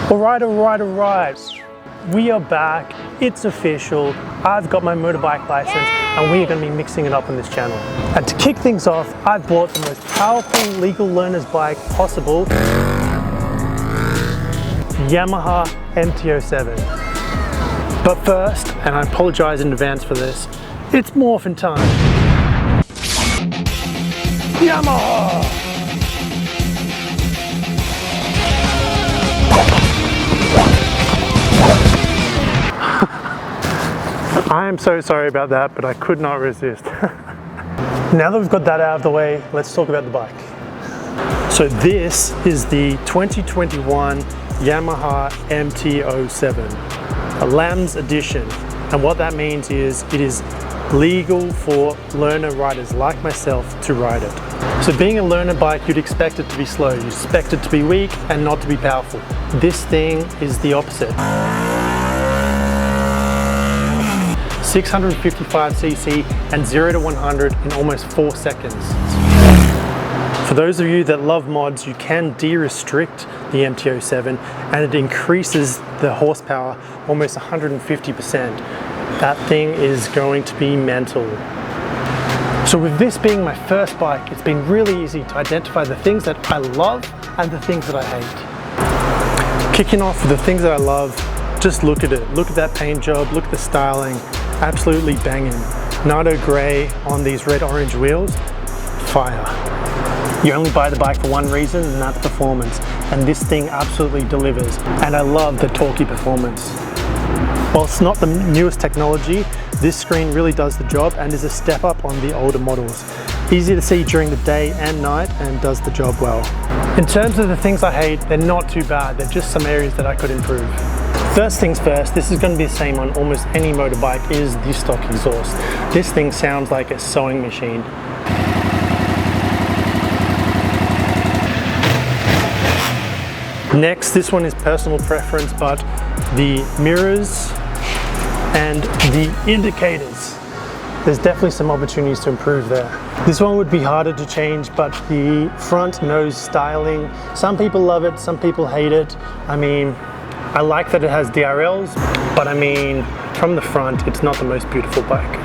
Alright. We are back. It's official. I've got my motorbike license and we are going to be mixing it up on this channel. And to kick things off, I've bought the most powerful legal learner's bike possible. Yamaha MT-07. But first, and I apologize in advance for this, it's morphin' time. Yamaha! I am so sorry about that, but I could not resist. Now that we've got that out of the way, let's talk about the bike. So this is the 2021 Yamaha MT-07, a LAMS edition. And what that means is it is legal for learner riders like myself to ride it. So being a learner bike, you'd expect it to be slow. You expect it to be weak and not to be powerful. This thing is the opposite. 655cc and 0 to 100 in almost 4 seconds. For those of you that love mods, you can de-restrict the MT-07 and it increases the horsepower almost 150%. That thing is going to be mental. So with this being my first bike, it's been really easy to identify the things that I love and the things that I hate. Kicking off with the things that I love, just look at it. Look at that paint job, look at the styling. Absolutely banging. Nardo grey on these red-orange wheels, fire. You only buy the bike for one reason, and that's performance. And this thing absolutely delivers. And I love the torquey performance. While it's not the newest technology, this screen really does the job and is a step up on the older models. Easy to see during the day and night and does the job well. In terms of the things I hate, they're not too bad. They're just some areas that I could improve. First things first, this is going to be the same on almost any motorbike, is the stock exhaust. This thing sounds like a sewing machine. Next, this one is personal preference, but the mirrors and the indicators, there's definitely some opportunities to improve there. This one would be harder to change, but the front nose styling, some people love it, some people hate it. I mean, I like that it has DRLs, but I mean, from the front, it's not the most beautiful bike.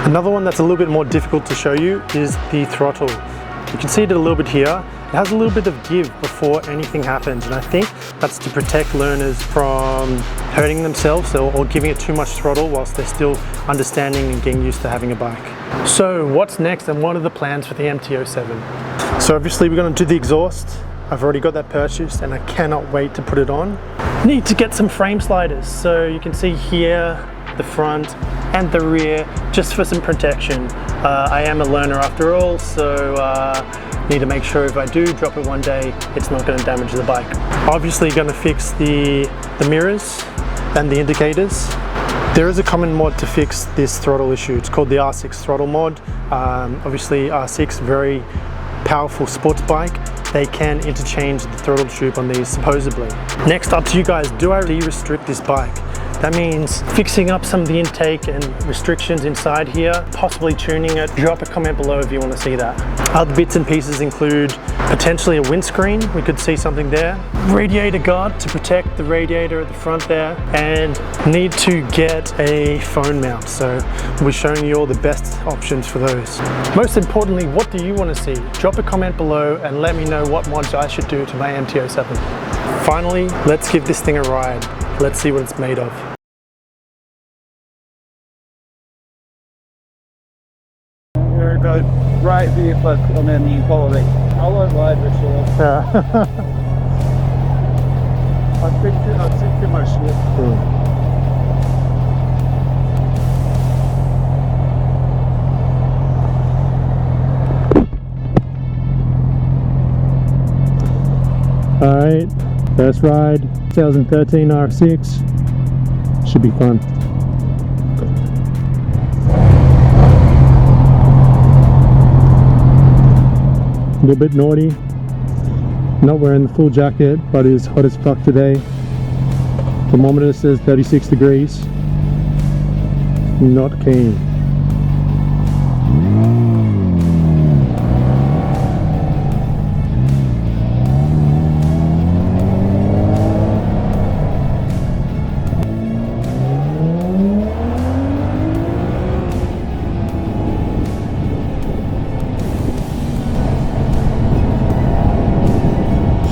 Another one that's a little bit more difficult to show you is the throttle. You can see it a little bit here. It has a little bit of give before anything happens, and I think that's to protect learners from hurting themselves or giving it too much throttle whilst they're still understanding and getting used to having a bike. So what's next and what are the plans for the MT-07? So obviously we're going to do the exhaust. I've already got that purchased and I cannot wait to put it on. Need to get some frame sliders, so you can see here the front and the rear, just for some protection. I am a learner after all, so need to make sure if I do drop it one day, it's not going to damage the bike. Obviously going to fix the mirrors and the indicators. There is a common mod to fix this throttle issue. It's called the R6 throttle mod. Obviously R6, very powerful sports bike. They can interchange the throttle tube on these, supposedly. Next, up to you guys, do I de-restrict this bike? That means fixing up some of the intake and restrictions inside here, possibly tuning it. Drop a comment below if you want to see that. Other bits and pieces include potentially a windscreen. We could see something there. Radiator guard to protect the radiator at the front there. And need to get a phone mount. So we're showing you all the best options for those. Most importantly, what do you want to see? Drop a comment below and let me know what mods I should do to my MT-07. Finally, let's give this thing a ride. Let's see what it's made of. We're about right vehicle on MT POV. I won't ride with you. I think too much shit. Alright, first ride, 2013 R6, should be fun. A little bit naughty, not wearing the full jacket, but it is hot as fuck today. Thermometer says 36 degrees, not keen.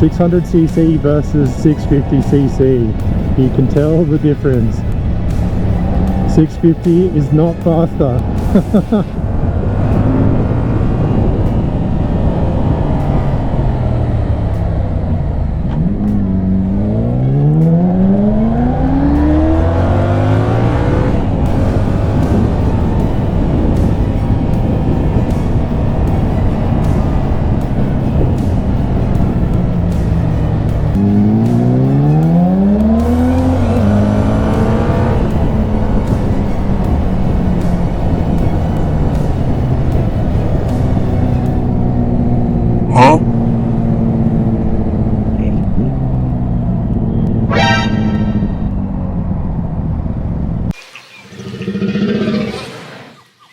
600cc versus 650cc. You can tell the difference. 650 is not faster.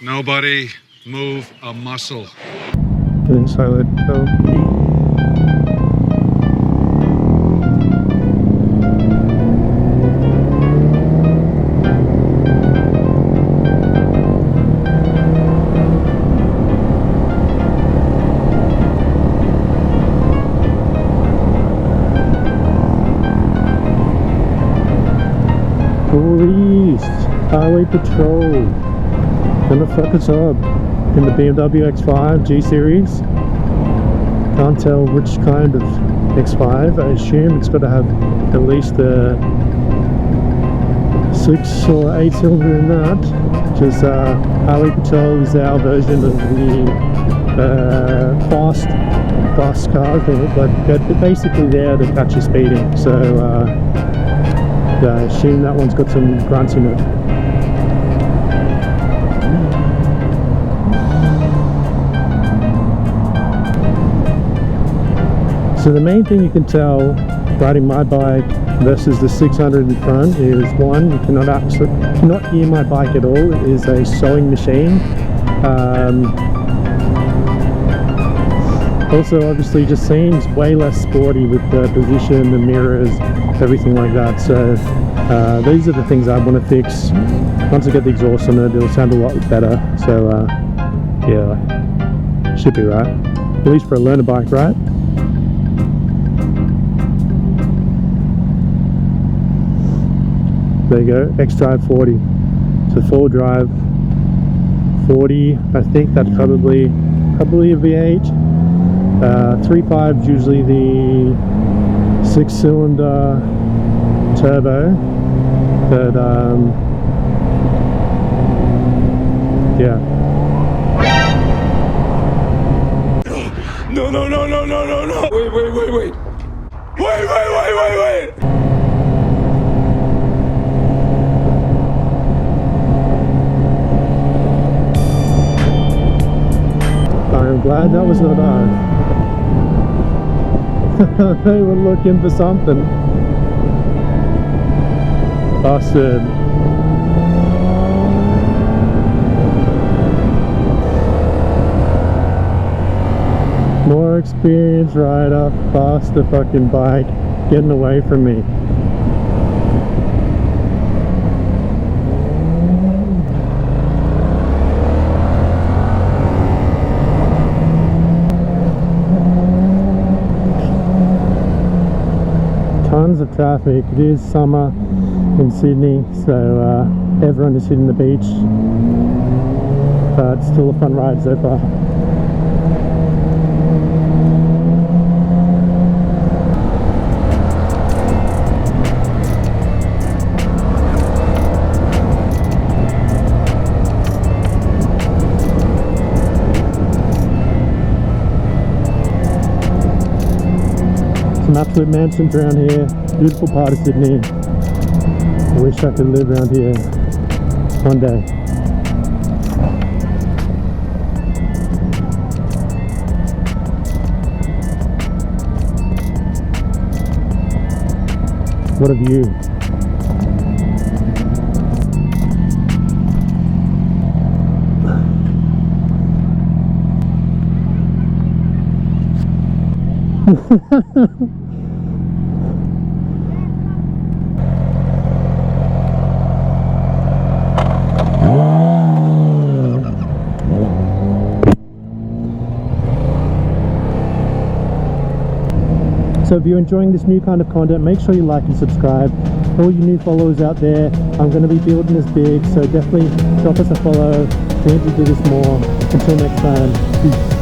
Nobody move a muscle. Silent. Police, highway patrol, gonna fuck us up in the BMW X5 G Series. Can't tell which kind of X5. I assume it's got to have at least a 6 or 8 cylinder in that. Because highway patrol is our version of the fast cars, but they're basically there to catch you speeding. So. I assume that one's got some grunts in it. So the main thing you can tell riding my bike versus the 600 in front is, one, you cannot hear my bike at all. It is a sewing machine. Also, obviously, just seems way less sporty with the position, the mirrors, everything like that. So these are the things I want to fix. Once I get the exhaust on it, it'll sound a lot better. So yeah, should be right. At least for a learner bike, right? There you go, X-Drive 40. So 4-drive 40. I think that's probably a V8. 3.5 is usually the 6-cylinder turbo, but yeah. No. Wait. Wait. I'm glad that was not us. They were looking for something. Busted. More experienced rider, faster fucking bike, getting away from me. Tons of traffic. It is summer in Sydney, so everyone is hitting the beach, but it's still a fun ride so far. Some absolute mansions around here. Beautiful part of Sydney. I wish I could live around here one day. What a view. So if you're enjoying this new kind of content, make sure you like and subscribe. All you new followers out there, I'm going to be building this big, so definitely drop us a follow. We need to do this more. Until next time, peace.